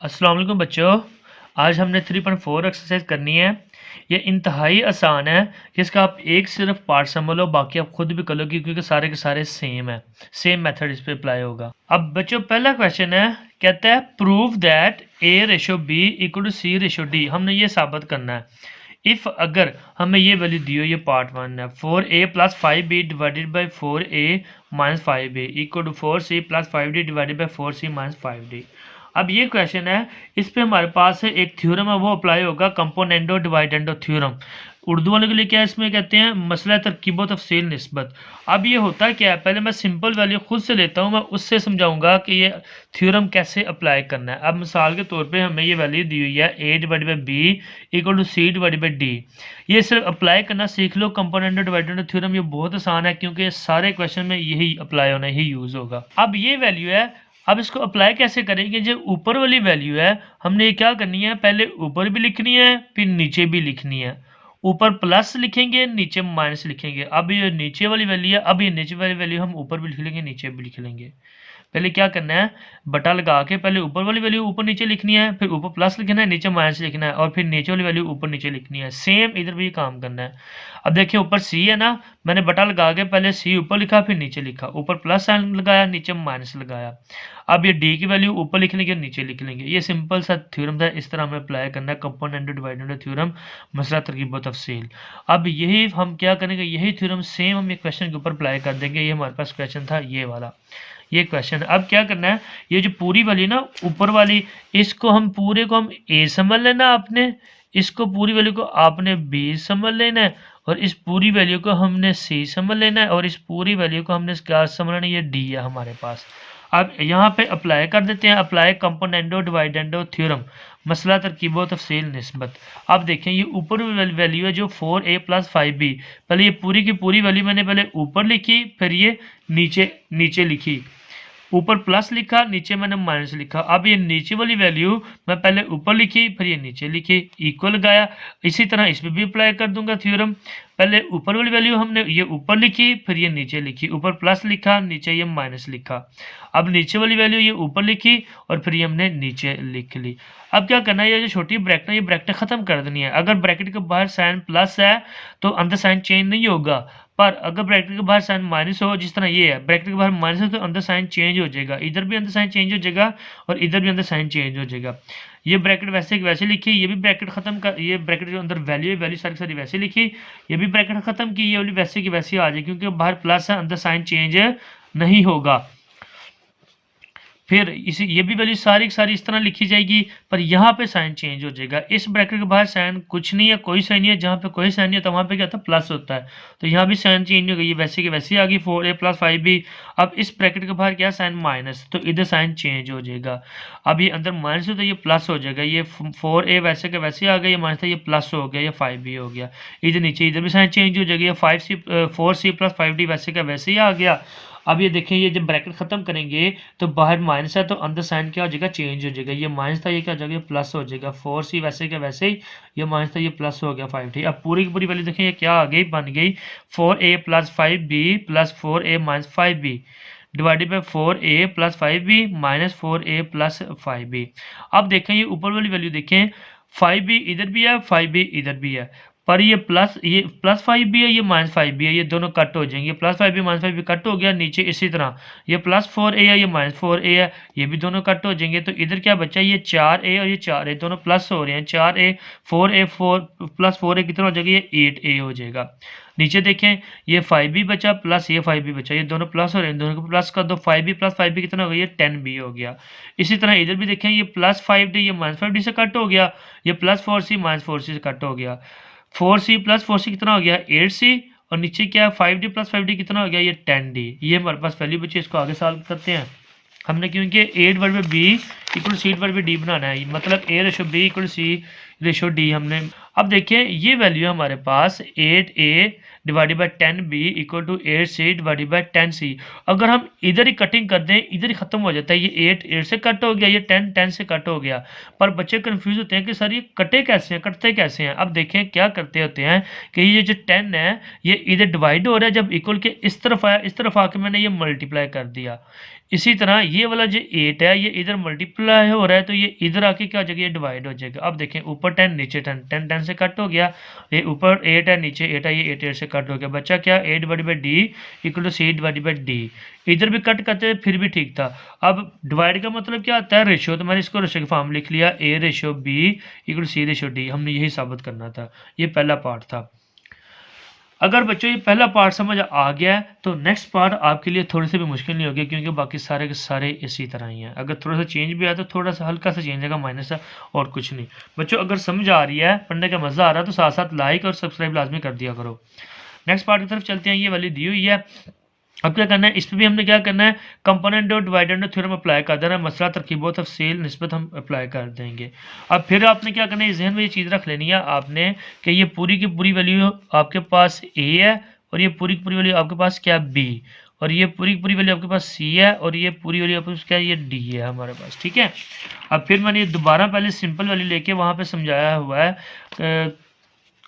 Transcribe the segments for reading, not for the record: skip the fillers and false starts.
अस्सलाम वालेकुम बच्चों। आज हमने 3.4 एक्सरसाइज करनी है। ये इंतहाई आसान है। इसका आप एक सिर्फ पार्ट समझ लो, बाकी आप खुद भी कर लो क्योंकि सारे के सारे सेम है। सेम मेथड इस पे अप्लाई होगा। अब बच्चों पहला क्वेश्चन है, कहता है prove that A ratio B equal to C ratio D। हमने ये साबित करना है। इफ़ अगर हमें ये वैल्यू दी हो, ये पार्ट 1 है, 4A plus 5B divided by 4A minus 5A equal to 4C plus 5D divided by 4C minus 5D। अब ये क्वेश्चन है, इस पे हमारे पास एक थ्योरम है, वो अप्लाई होगा, कंपोनेंडो डिवाइडेंडो थ्योरम। उर्दू वाले के लिए क्या इसमें कहते हैं, मसला तरकीब तफसील निस्बत। अब ये होता है क्या है, पहले मैं सिंपल वैल्यू खुद से लेता हूँ, मैं उससे समझाऊंगा कि ये थ्योरम कैसे अप्लाई करना है। अब मिसाल के तौर पे हमें ये वैल्यू दी हुई है A divide by B equal to C divide by D। ये सिर्फ अप्लाई करना सीख लो, कंपोनेंडो डिवाइडेंडो थ्योरम। ये बहुत आसान है क्योंकि सारे क्वेश्चन में यही अप्लाई होना, यही यूज़ होगा। अब ये वैल्यू है, अब इसको अप्लाई कैसे करेंगे। जो ऊपर वाली वैल्यू है, हमने ये क्या करनी है, पहले ऊपर भी लिखनी है फिर नीचे भी लिखनी है। ऊपर प्लस लिखेंगे, नीचे माइनस लिखेंगे। अब ये नीचे वाली वैल्यू है, अब ये नीचे वाली वैल्यू हम ऊपर भी लिख लेंगे, नीचे भी लिख लेंगे। पहले क्या करना है, बटा लगा के पहले ऊपर वाली वैल्यू ऊपर नीचे लिखनी है, फिर ऊपर प्लस लिखना है, नीचे माइनस लिखना है, और फिर नीचे वाली वैल्यू ऊपर नीचे लिखनी है। सेम इधर भी काम करना है। अब देखिए ऊपर C है ना, मैंने बटा लगा के पहले C ऊपर लिखा फिर नीचे लिखा, ऊपर प्लस साइन लगाया नीचे माइनस लगाया। अब ये D की वैल्यू ऊपर लिख लेंगे नीचे लिख लेंगे। ये सिंपल सा थ्योरम था, इस तरह हमें अप्लाई करना है कंपोनेंडो डिवाइडेंडो थ्योरम, मसला तरकीब तफसील। अब यही हम क्या करेंगे, यही थ्योरम सेम हम ये क्वेश्चन के ऊपर अप्लाई कर देंगे। ये हमारे पास क्वेश्चन था ये वाला, ये क्वेश्चन। अब क्या करना है, ये जो पूरी वाली ना ऊपर वाली, इसको हम पूरे को हम A समझ लेना आपने, इसको पूरी वैल्यू को आपने B समझ लेना है, और इस पूरी वैल्यू को हमने C समझ लेना है, और इस पूरी वैल्यू को हमने क्या समझ लेना है, ये D है हमारे पास। अब यहाँ पे अप्लाई कर देते हैं, अप्लाई कंपोनेंडो डिवाइडेंडो थ्योरम, मसला तरकीब तफसील निस्बत। अब देखें ये ऊपर वैल्यू है जो 4A प्लस 5B। पहले ये पूरी की पूरी वैल्यू मैंने पहले ऊपर लिखी, फिर ये नीचे नीचे लिखी। ऊपर प्लस लिखा, नीचे मैंने माइनस लिखा। अब ये नीचे वाली वैल्यू मैं पहले ऊपर लिखी फिर ये नीचे लिखी, इक्वल लगाया। इसी तरह इसमें भी अप्लाई कर दूंगा थ्योरम। पहले ऊपर वाली वैल्यू हमने ये ऊपर लिखी फिर ये नीचे लिखी, ऊपर प्लस लिखा नीचे ये माइनस लिखा। अब नीचे वाली वैल्यू ये ऊपर लिखी और फिर ये हमने नीचे लिख ली। अब क्या करना है, ये जो छोटी ब्रैकेट है ये ब्रैकेट खत्म कर देनी है। अगर ब्रैकेट के बाहर साइन प्लस है तो अंदर साइन चेंज नहीं होगा, पर अगर ब्रैकेट के बाहर साइन माइनस हो, जिस तरह ये है ब्रैकेट के बाहर माइनस हो, तो अंदर साइन चेंज हो जाएगा। इधर भी अंदर साइन चेंज हो जाएगा और इधर भी अंदर साइन चेंज हो जाएगा। ये ब्रैकेट वैसे की वैसे लिखी, ये भी ब्रैकेट खत्म कर, ये ब्रैकेट जो अंदर वैल्यू सारी सारी वैसे लिखी, ये भी ब्रैकेट खत्म की, ये वाली वैसे की वैसे आ जाए क्योंकि बाहर प्लस है, अंदर साइन चेंज नहीं होगा। फिर इसी ये भी वैल्यू सारी की सारी इस तरह लिखी जाएगी, पर यहाँ पे साइन चेंज हो जाएगा। इस ब्रैकेट के बाहर साइन कुछ नहीं है, कोई साइन नहीं है, जहाँ पे कोई साइन नहीं है तो वहाँ पे क्या होता है, प्लस होता है। तो यहाँ भी साइन चेंज हो गई, ये वैसे की वैसी आ गई 4A प्लस 5B। अब इस ब्रैकेट के बाहर क्या साइन माइनस, तो इधर साइन चेंज हो जाएगा। अब ये अंदर माइनस है तो ये प्लस हो जाएगा, ये 4A वैसे के वैसे आ गया, ये माइनस था ये प्लस हो गया, ये 5B हो गया। इधर नीचे इधर भी साइन चेंज हो जाएगी, ये 4C प्लस 5D वैसे का वैसे ही आ गया। अब ये देखें, ये जब ब्रैकेट खत्म करेंगे तो बाहर माइनस है तो अंदर साइन क्या हो जाएगा, चेंज हो जाएगा। ये माइनस था ये क्या हो जाएगा, प्लस हो जाएगा। 4C वैसे क्या वैसे ही, ये माइनस था ये प्लस हो गया 5D। अब पूरी की पूरी वैल्यू देखें ये क्या आ गई, बन गई 4A plus 5B plus 4A minus 5B divided by 4A plus 5B minus 4A plus 5B। अब देखें ये ऊपर वाली वैल्यू देखें, 5B इधर भी है 5B इधर भी है, पर ये प्लस 5B है, ये माइनस 5B है, ये दोनों कट हो जाएंगे। Plus 5B minus 5B cut हो गया। नीचे इसी तरह ये प्लस 4A है, ये माइनस 4A है, ये भी दोनों कट हो जाएंगे। तो इधर क्या बचा, ये 4A और ये 4A दोनों प्लस हो रहे हैं। 4A 4A 4 प्लस 4A कितना हो जाएगा, ये 8A हो जाएगा। नीचे देखें ये 5B बचा प्लस ये 5B बचा, ये दोनों प्लस हो रहे हैं, दोनों को प्लस कर दो। 5B प्लस 5B कितना हो गया, ये 10B हो गया। इसी तरह इधर भी देखें, ये प्लस 5D ये माइनस 5D से कट हो गया, ये प्लस 4C माइनस 4C से कट हो गया। 4C प्लस 4C कितना हो गया, 8C, और नीचे क्या 5D प्लस 5D कितना हो गया, ये 10D। ये हमारे पास वैल्यू बची, इसको आगे सॉल्व करते हैं हमने, क्योंकि A divide by B equal C divide by D बनाना है, मतलब A ratio B equal C ratio D हमने अब देखें ये वैल्यू है हमारे पास 8a divided by 10b equal to 8c divided by 10c। अगर हम इधर ही कटिंग कर दें, इधर ही ख़त्म हो जाता है, ये 8 से कट हो गया, ये 10 से कट हो गया। पर बच्चे कंफ्यूज होते हैं कि सर ये कटे कैसे हैं, कटते कैसे हैं। अब देखें क्या करते होते हैं कि ये जो 10 है ये इधर डिवाइड हो रहा है, जब इक्वल के इस तरफ आया, इस तरफ आके मैंने ये मल्टीप्लाई कर दिया। इसी तरह ये वाला जो 8 है ये इधर मल्टीप्लाई हो रहा है, तो ये इधर आके क्या हो जाएगा, ये डिवाइड हो जाएगा। अब देखें ऊपर 10 नीचे 10, 10 10 से कट हो गया, ये ऊपर 8 है नीचे 8 है, ये 8 8 से कट हो गया। बच्चा क्या 8 divide by D equal to C divide by D. इधर भी कट करते फिर भी ठीक था। अब डिवाइड का मतलब क्या आता है, रेशियो। तो मैंने इसको रेशियो का फॉर्म लिख लिया, A ratio B equal to C ratio D. हमने यही साबित करना था, ये पहला पार्ट था। अगर बच्चों ये पहला पार्ट समझ आ गया है तो नेक्स्ट पार्ट आपके लिए थोड़ी सी भी मुश्किल नहीं होगी, क्योंकि बाकी सारे के सारे इसी तरह ही हैं। अगर थोड़ा सा चेंज भी आया तो थोड़ा सा हल्का सा चेंज आएगा, माइनस है और कुछ नहीं। बच्चों अगर समझ आ रही है, पढ़ने का मज़ा आ रहा है, तो साथ साथ लाइक और सब्सक्राइब लाजमी कर दिया करो। नेक्स्ट पार्ट की तरफ चलते हैं। ये वाली दी हुई है, अब क्या करना है, इस पर भी हमने क्या करना है, कंपोनेंट और डिवाइडेंड थ्योरम अप्लाई कर देना है। मसला तरकीब तफसील निस्बत हम अप्लाई कर देंगे। अब फिर आपने क्या करना है, जहन में ये चीज़ रख लेनी है आपने कि ये पूरी की पूरी वैल्यू आपके पास ए है, और ये पूरी की पूरी वैल्यू आपके पास क्या बी, और ये पूरी की पूरी वैल्यू आपके पास सी है, और ये पूरी वैल्यू आपके पास क्या ये डी है हमारे पास। ठीक है, अब फिर मैंने दोबारा पहले सिंपल वैल्यू लेके वहाँ पे समझाया हुआ है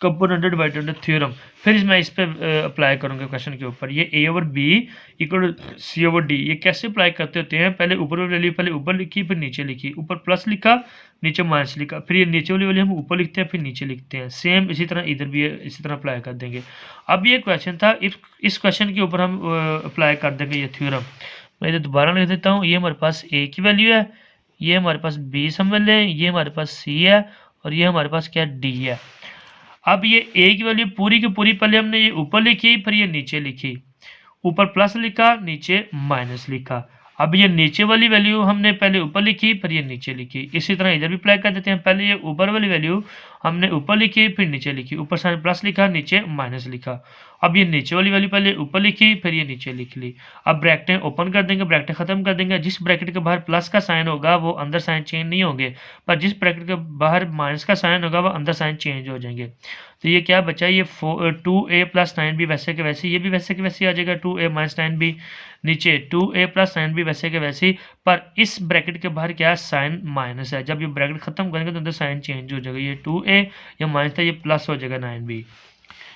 कंपोनेंट डिवाइडेड थ्योरम, फिर मैं इस पे अप्लाई करूंगा क्वेश्चन के ऊपर। ये A over B equal C over D, ये कैसे अप्लाई करते होते हैं, पहले ऊपर वाली वैल्यू पहले ऊपर लिखी फिर नीचे लिखी, ऊपर प्लस लिखा नीचे माइनस लिखा, फिर ये नीचे वाली वैल्यू हम ऊपर लिखते हैं फिर नीचे लिखते हैं। सेम इसी तरह इधर भी इसी तरह अप्लाई कर देंगे। अब ये क्वेश्चन था, इस क्वेश्चन के ऊपर हम अप्लाई कर देंगे ये थ्योरम। मैं इधर दोबारा लिख देता हूँ। ये हमारे पास ए की वैल्यू है, ये हमारे पास बी समझ लें, ये हमारे पास सी है, और ये हमारे पास क्या डी है। अब ये ए की वैल्यू पूरी की पूरी पहले हमने ये ऊपर लिखी फिर ये नीचे लिखी, ऊपर प्लस लिखा नीचे माइनस लिखा। अब ये नीचे वाली वैल्यू हमने पहले ऊपर लिखी फिर ये नीचे लिखी। इसी तरह इधर भी अप्लाई कर देते हैं, पहले ये ऊपर वाली वैल्यू हमने ऊपर लिखी फिर नीचे लिखी, ऊपर साइड प्लस लिखा नीचे माइनस लिखा। अब ये नीचे वाली वैल्यू पहले ऊपर लिखी फिर ये नीचे लिख ली। अब ब्रैकेटें ओपन कर देंगे, ब्रैकेटें खत्म कर देंगे। जिस ब्रैकेट के बाहर प्लस का साइन होगा वो अंदर साइन चेंज नहीं होंगे, पर जिस ब्रैकेट के बाहर माइनस का साइन होगा वो अंदर साइन चेंज हो जाएंगे। तो ये क्या बचा, ये 2a प्लस 9b वैसे के वैसे, ये भी वैसे के वैसे आ जाएगा 2a माइनस 9b, नीचे 2a प्लस 9b वैसे के वैसे, पर इस ब्रैकेट के बाहर क्या साइन माइनस है। जब ये ब्रैकेट खत्म करेंगे तो अंदर साइन चेंज हो जाएगा, ये 2a या माइनस था ये प्लस हो जाएगा 9b।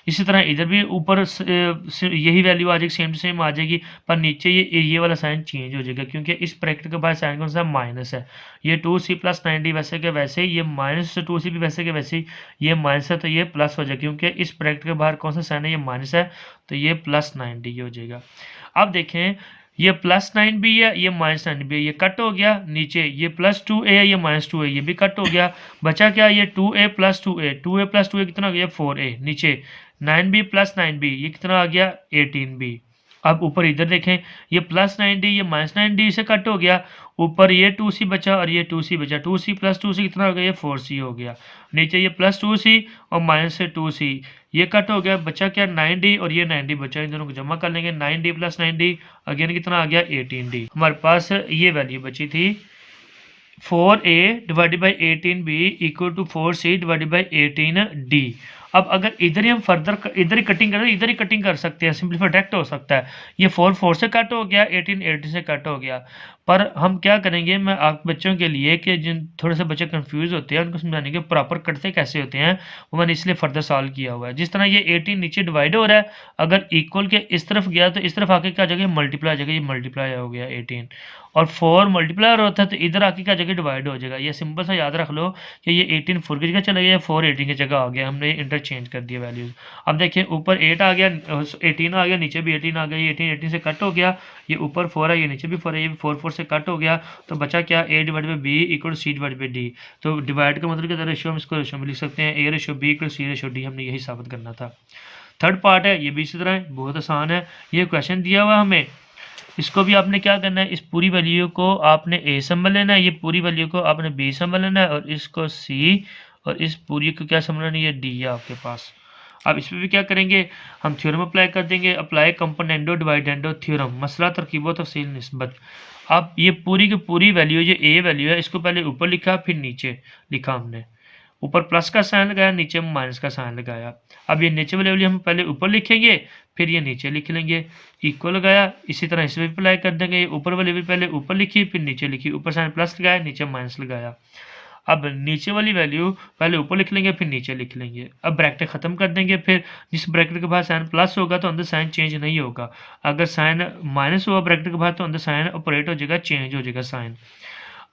इसी तरह इधर भी ऊपर यही वैल्यू आ जाएगी, सेम टू सेम आ जाएगी, पर नीचे ये वाला साइन चेंज हो जाएगा, क्योंकि इस ब्रैकेट के बाद साइन कौन सा माइनस है। ये 2c प्लस 9d वैसे के वैसे, ये माइनस 2c भी वैसे के वैसे, ये माइनस है तो ये प्लस हो जाएगा, क्योंकि इस ब्रैकेट के बाहर कौन सा साइन है, ये माइनस है, तो ये प्लस 9d हो जाएगा। अब देखें ये प्लस 9b है, ये माइनस 9b है, ये कट हो गया। नीचे ये प्लस 2a है, ये माइनस 2a, ये भी कट हो गया। बचा क्या, ये 2a plus 2a, 2a plus 2a कितना हो गया 4a। नीचे 9b प्लस 9b, ये कितना आ गया 18b। अब ऊपर इधर देखें, ये प्लस 9d ये माइनस 9d से कट हो गया, ऊपर ये 2c बचा और ये 2c बचा, 2c प्लस 2c कितना हो गया, ये 4c हो गया। नीचे ये प्लस 2c और माइनस से 2c, ये कट हो गया, बचा क्या 9d और ये 9d बचा, इन दोनों को जमा कर लेंगे, 9d प्लस 9d अगेन कितना आ गया 18d। हमारे पास ये वैल्यू बची थी 4a divided by 18b equal to 4c divided by 18d। अब अगर इधर ही हम फर्दर इधर ही कटिंग करें, इधर ही कटिंग कर सकते हैं, सिंपलीफाई डायरेक्ट हो सकता है। ये 4 से कट हो गया, 18 80 से कट हो गया। पर हम क्या करेंगे, मैं आप बच्चों के लिए कि जिन थोड़े से बच्चे कंफ्यूज होते हैं उनको समझाने के प्रॉपर कटते कैसे होते हैं, वो मैंने इसलिए फर्दर सॉल्व किया हुआ है। जिस तरह ये 18 नीचे डिवाइड हो रहा है, अगर इक्वल के इस तरफ गया तो इस तरफ आके क्या जगह मल्टीप्लाई आ जाएगा, ये मल्टीप्लाई हो गया 18, और 4 मल्टीप्लाई होता है तो इधर आके क्या जगह डिवाइड हो जाएगा। ये सिंपल सा याद रख लो कि ये 18 4 की जगह चला गया, 4 18 की जगह आ गया, हमने इंटरचेंज कर दिया वैल्यूज। अब देखिए ऊपर 8 आ गया, 18 आ गया, नीचे भी 18 आ गया, ये 18 18 से कट हो गया, ये ऊपर 4 है, ये नीचे भी 4 है, ये भी 4 से कट हो गया, तो बचा क्या a divide by B equal C divide by D. तो डिवाइड का मतलब क्या, रेशियो हम इसको रेशियो में लिख सकते हैं, a ratio b equal C ratio D, हमने यही साबित करना था। थर्ड पार्ट है, ये भी इसी तरह है, बहुत आसान है। ये क्वेश्चन दिया हुआ हमें, इसको भी आपने क्या करना है, इस पूरी वैल्यू को आपने a समझ लेना है, ये पूरी वैल्यू को आपने b समझ लेना है, और इसको c, और इस पूरी को क्या समझ लेना है, ये d है आपके पास। अब इसमें भी क्या करेंगे, हम थ्योरम अप्लाई कर देंगे, अप्लाई कंपोनेंडो डिवाइडेंडो थ्योरम, मसला तरकीबो तफसील निस्बत। अब ये पूरी की पूरी वैल्यू, ये a वैल्यू है, इसको पहले ऊपर लिखा फिर नीचे लिखा हमने, ऊपर प्लस का साइन लगाया, नीचे माइनस का साइन लगाया। अब ये नीचे वाली वैल्यू हम पहले ऊपर लिखेंगे, फिर ये नीचे लिख लेंगे, इक्वल लगाया। इसी तरह इसमें भी अप्लाई कर देंगे, ऊपर वाली भी पहले ऊपर लिखी फिर नीचे लिखी, ऊपर साइन प्लस लगाया, नीचे माइनस लगाया। अब नीचे वाली वैल्यू पहले ऊपर लिख लेंगे फिर नीचे लिख लेंगे। अब ब्रैकेट खत्म कर देंगे, फिर जिस ब्रैकेट के बाद साइन प्लस होगा तो अंदर साइन चेंज नहीं होगा, अगर साइन माइनस हुआ ब्रैकेट के बाद तो अंदर साइन ऑपरेट हो जाएगा, चेंज हो जाएगा साइन।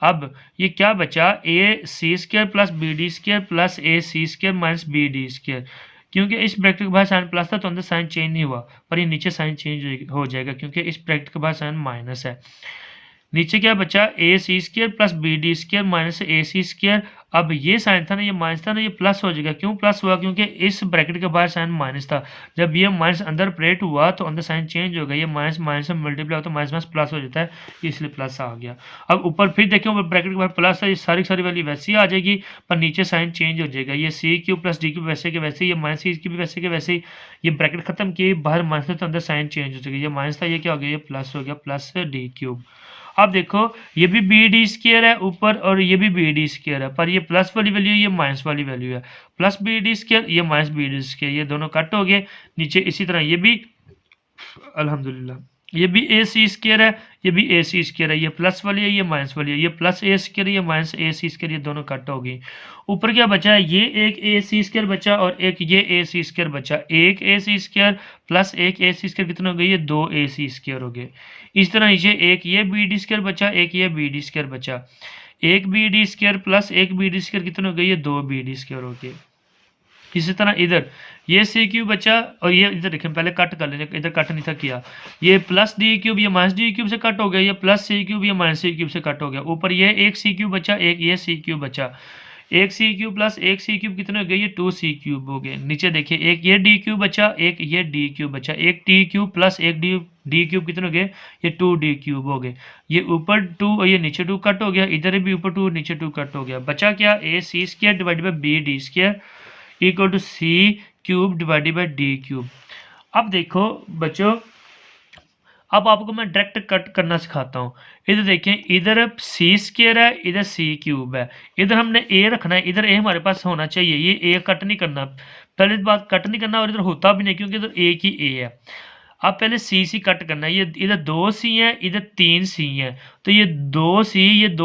अब ये क्या बचा, A C square plus B D square plus A C square minus B D square. क्योंकि इस ब्रैकेट के बाद साइन प्लस था तो अंदर साइन चेंज नहीं हुआ, पर ये नीचे साइन चेंज हो जाएगा क्योंकि इस ब्रैकेट के बाद साइन माइनस है। नीचे क्या बचा, A C square plus B D square minus A C square. अब ये साइन था ना, ये माइनस था ना, ये प्लस हो जाएगा। क्यों प्लस हुआ, क्योंकि इस ब्रैकेट के बाहर साइन माइनस था, जब ये माइनस अंदर ऑपरेट हुआ तो अंदर साइन चेंज हो गया, ये माइनस माइनस में मल्टीप्लाई हो तो माइनस माइनस प्लस हो जाता है, इसलिए प्लस आ गया। अब ऊपर फिर देखें, ऊपर ब्रैकेट के बाहर प्लस है, ये सारी सारी वैल्यू वैसी आ जाएगी, पर नीचे साइन चेंज हो जाएगा। ये C Q plus D Q वैसे के वैसे, ये माइनस सी क्यू भी वैसे के वैसे ही। ये ब्रैकेट खत्म किए, बाहर माइनस तो अंदर साइन चेंज हो जाएगा, ये माइनस था ये क्या हो गया, ये प्लस हो गया, प्लस डी क्यूब। अब देखो ये भी बी डी स्क्र है ऊपर और ये भी बी डी स्क्र है, पर ये प्लस वाली वैल्यू ये माइनस वाली वैल्यू है, प्लस बी डी स्क्र ये माइनस बी डी स्क्र, ये दोनों कट हो गए नीचे। इसी तरह ये भी अल्हम्दुलिल्लाह, ये भी ए सी स्क्र है, ये भी ए सी स्क्र है, ये प्लस वाली है ये माइनस वाली है, ये प्लस ए स्क्र ये माइनस ए सी स्क्र, ये दोनों कट हो गई। ऊपर क्या बचा है, ये एक ए सी स्क्र बचा और एक ये ए सी स्क्र बचा। एक ए सी स्क्र प्लस एक ए सी स्क्र कितना हो गया, ये दो ए सी स्क्र हो गए। इस तरह नीचे एक ये बी डी स्क्र बचा, एक ये बी डी स्क्र बचा। एक बी डी स्क्र प्लस एक बी डी स्क्र कितना हो गया, ये दो बी डी स्क्र हो गए। इसी तरह इधर ये सी क्यूब बचा और ये इधर देखें, पहले कट कर लेंगे, इधर कट नहीं था किया। ये प्लस डी क्यूब ये माइनस डी क्यूब से कट हो गया, ये प्लस सी क्यूब ये माइनस सी क्यूब से कट हो गया। ऊपर ये एक सी क्यूब बचा, एक ये सी क्यूब बचा। एक सी क्यूब प्लस एक सी क्यूब कितने हो गए, ये टू सी क्यूब हो गए। नीचे देखिए एक ये डी क्यूब बचा, एक ये डी क्यूब बचा। एक टी क्यूब प्लस एक डी क्यूब कितने हो गए, ये टू डी क्यूब हो गए। ये ऊपर टू और ये नीचे टू कट हो गया, इधर भी ऊपर टू नीचे टू कट हो गया। बचा क्या, A C square divide by B D square equal to C cube divided by D cube. अब देखो बच्चों, अब आपको मैं डायरेक्ट कट करना सिखाता हूँ। इधर देखें, इधर सी स्क्र है, इधर सी क्यूब है, इधर हमने ए रखना है, इधर ए हमारे पास होना चाहिए, ये ए कट नहीं करना। पहले बात कट नहीं करना और इधर होता भी नहीं क्योंकि इधर एक ही ए है। अब पहले सी कट करना है, ये इधर दो सी है, इधर तीन सी है, तो ये दो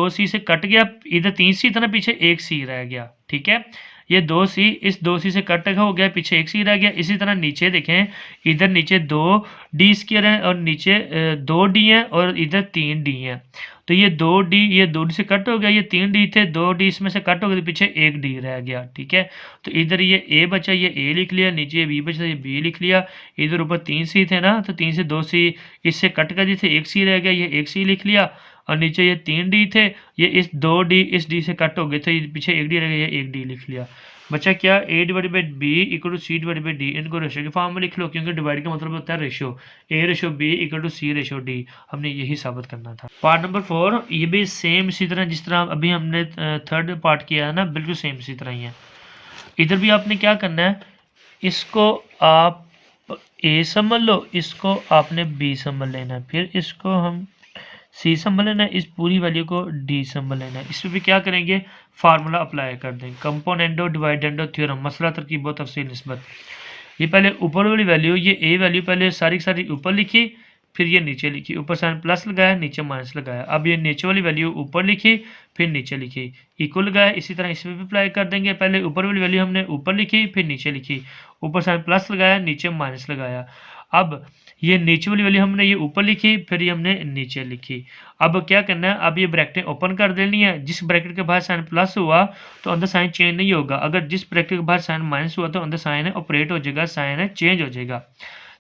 सी से कट गया, इधर तीन सी था ना, पीछे एक सी रह गया। ठीक है, ये दो सी इस दो सी से कट हो गया, पीछे एक सी रह गया। इसी तरह नीचे देखें, इधर नीचे दो डी स्क्र है और नीचे दो डी है और इधर तीन डी है, तो ये दो डी से कट हो गया, ये तीन डी थे, दो डी इसमें से कट हो गए, पीछे एक डी रह गया। ठीक है, तो इधर ये ए बचा, ये ए लिख लिया, नीचे ये बी बचा, ये बी लिख लिया। इधर ऊपर तीन सी थे ना, तो तीन से दो सी इससे कट कर दिए थे, एक सी रह गया, ये एक सी लिख लिया। और नीचे ये तीन डी थे, ये इस दो डी इस डी से कट हो गए थे, पीछे एक डी रह गया, ये एक डी लिख लिया। बचा क्या, A divide by B equal to C divide by D. इनको रेशो के फॉर्म में लिख लो क्योंकि डिवाइड का मतलब होता है ratio, A ratio B equal to C ratio D. हमने यही साबित करना था। पार्ट नंबर 4 ये भी सेम इसी तरह जिस तरह अभी हमने थर्ड पार्ट किया है ना, बिल्कुल सेम इसी तरह ही है। इधर भी आपने क्या करना है, इसको आप ए समझ लो, इसको आपने बी समझ लेना है, फिर इसको हम सी समझ लेना है, इस पूरी वैल्यू को डी समझ लेना है। इसमें भी क्या करेंगे, फार्मूला अप्लाई कर देंगे, कंपोनेंडो डिवाइडेंडो थ्योरम, मसला तरकीब व तफसील निस्बत। ये पहले ऊपर वाली वैल्यू, ये ए वैल्यू पहले सारी की सारी ऊपर लिखी, फिर ये नीचे लिखी, ऊपर साइन प्लस लगाया, नीचे माइनस लगाया। अब ये नीचे वाली वैल्यू ऊपर लिखी, फिर नीचे लिखी, इक्वल लगाया। इसी तरह इसमें भी अप्लाई कर देंगे, पहले ऊपर वाली वैल्यू हमने ऊपर लिखी, फिर नीचे लिखी, ऊपर साइन प्लस लगाया, नीचे माइनस लगाया। अब ये नीचे वाली वैल्यू हमने ये ऊपर लिखी, फिर ये हमने नीचे लिखी। अब क्या करना है, अब ये ब्रैकेटें ओपन कर देनी है। जिस ब्रैकेट के बाहर साइन प्लस हुआ तो अंदर साइन चेंज नहीं होगा, अगर जिस ब्रैकेट के बाहर साइन माइनस हुआ तो अंदर साइन ऑपरेट हो जाएगा, साइन चेंज हो जाएगा।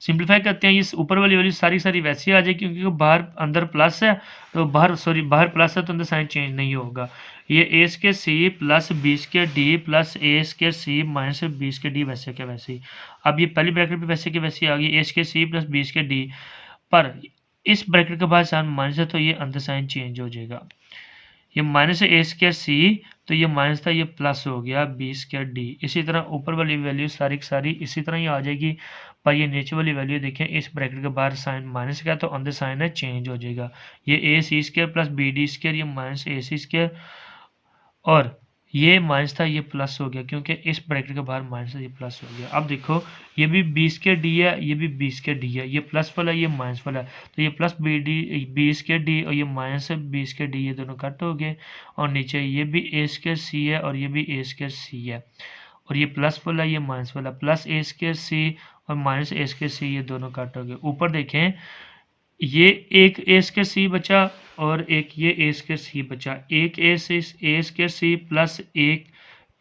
सिंप्लीफाई करते हैं, इस ऊपर वाली वैल्यू सारी सारी वैसी आ जाएगी क्योंकि बाहर अंदर प्लस है, तो बाहर प्लस है तो अंदर साइन चेंज नहीं होगा। ये A square C plus B square D plus A square C minus B square D वैसे के वैसे ही। अब ये पहली ब्रैकेट भी वैसे के वैसे आ गई, A square C plus B square D, पर इस ब्रैकेट के बाद साइन माइनस है तो ये अंदर साइन चेंज हो जाएगा। ये माइनस है ए स्क्वायर सी, तो ये माइनस था, ये प्लस हो गया बी स्क्वायर डी। इसी तरह ऊपर वाली वैल्यू सारी की सारी इसी तरह ही आ जाएगी, पर ये नीचे वाली वैल्यू देखें, इस ब्रैकेट के बाहर साइन माइनस का तो अंदर साइन है चेंज हो जाएगा। ये A C square plus B D square, ये माइनस ए सी स्क्वायर, और ये माइनस था, ये प्लस हो गया क्योंकि इस ब्रैकेट के बाहर माइनस है, ये प्लस हो गया। अब देखो ये भी 20 के डी है, ये भी 20 के डी है, ये प्लस वाला है, ये माइनस वाला है, तो ये प्लस बी डी 20 के डी और ये माइनस 20 के डी, ये दोनों कट हो गए। और नीचे ये भी ए स्क्वायर सी है और ये भी ए स्क्वायर सी है, और ये प्लस वाला ये माइनस वाला, प्लस ए स्क्वायर सी और माइनस ए स्क्वायर सी, ये दोनों कट हो गए। ऊपर देखें ये एक ए स्क्वायर सी बचा और एक ये ए स्क्वायर सी बचा, एक ए स्क्वायर सी प्लस एक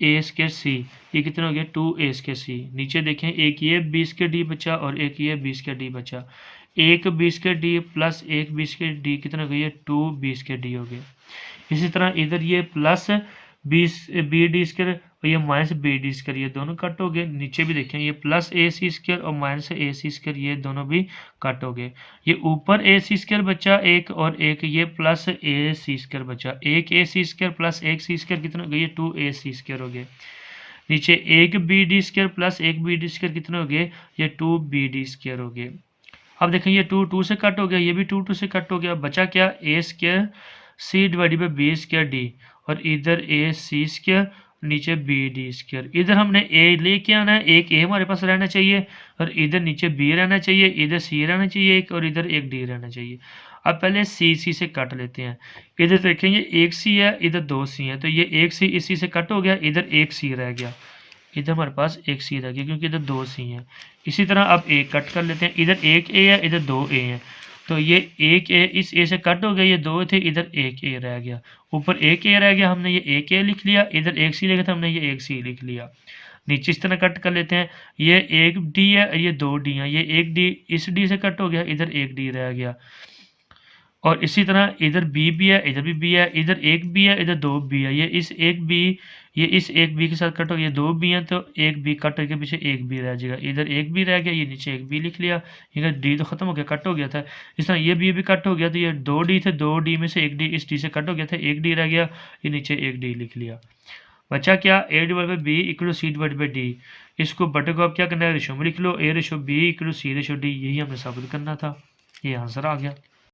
ए स्क्वायर सी, ये कितना हो गया 2 ए स्क्वायर सी। नीचे देखें एक ये 20 के डी बचा और एक ये 20 के डी बचा, एक 20 के डी प्लस एक 20 के डी कितना हो गया 2 20 के डी हो गए। इसी तरह इधर ये प्लस 20 बी डी स्क्वायर और ये माइनस बी डी स्क्वायर, ये दोनों कट हो गए। नीचे भी देखें ये प्लस ए सी स्क्वायर और माइनस ए सी स्क्वायर, ये दोनों भी कट हो गए। ये ऊपर ए सी स्क्वायर बचा एक और एक ये प्लस ए सी स्क्वायर बचा, एक ए सी स्क्वायर प्लस एक सी स्क्वायर कितना हो गया 2 ए सी स्क्वायर हो गए। नीचे एक बी डी स्क्वायर प्लस एक बी डी स्क्वायर कितने हो गए, ये 2 बी डी स्क्वायर हो गए। अब देखें ये 2 2 से कट हो गया, ये भी 2 2 से कट हो गया, बचा क्या A square C divided by B square D, और इधर ए सी स्क्वायर नीचे बी डी स्क्वायर। इधर हमने ए लेके आना है, एक ए हमारे पास रहना चाहिए और इधर नीचे बी रहना चाहिए, इधर सी रहना चाहिए एक और इधर एक डी रहना चाहिए। अब पहले सी सी से कट लेते हैं। इधर देखेंगे एक सी है, इधर 2 सी है, तो ये एक सी इसी से कट हो गया, इधर एक सी रह गया, इधर हमारे पास एक सी रह गया क्योंकि इधर 2 सी हैं। इसी तरह अब ए कट कर लेते हैं, इधर एक ए है, इधर 2 ए हैं, तो ये एक ए इस ए से कट हो गया, ये 2 थे, इधर एक ए रह गया, ऊपर एक ए रह गया, हमने ये एक ए लिख लिया, इधर एक सी लिखा था हमने ये एक सी लिख लिया। नीचे इस तरह कट कर लेते हैं, ये एक डी है, ये 2 डी है, ये एक डी इस डी से कट हो गया, इधर एक डी रह गया। और इसी तरह इधर बी भी है, इधर भी बी है, इधर एक बी है, इधर 2 बी है, ये इस एक बी के साथ कट हो गया, 2 बी है तो एक बी कट होकर पीछे एक बी रह जाएगा, इधर एक बी रह गया, ये नीचे एक बी लिख लिया, इधर डी तो खत्म हो गया, कट हो गया था। इस तरह ये बी भी कट हो गया, तो ये 2 डी थे, 2 डी में से एक डी इस डी से कट हो गया था, एक डी रह गया, ये नीचे एक डी लिख लिया। बचा क्या A divide by B equal C divide by D. इसको बटे को आप क्या करना है रेशो में लिख लो, A ratio B equal C ratio D, यही हमें साबित करना था, ये आंसर आ गया।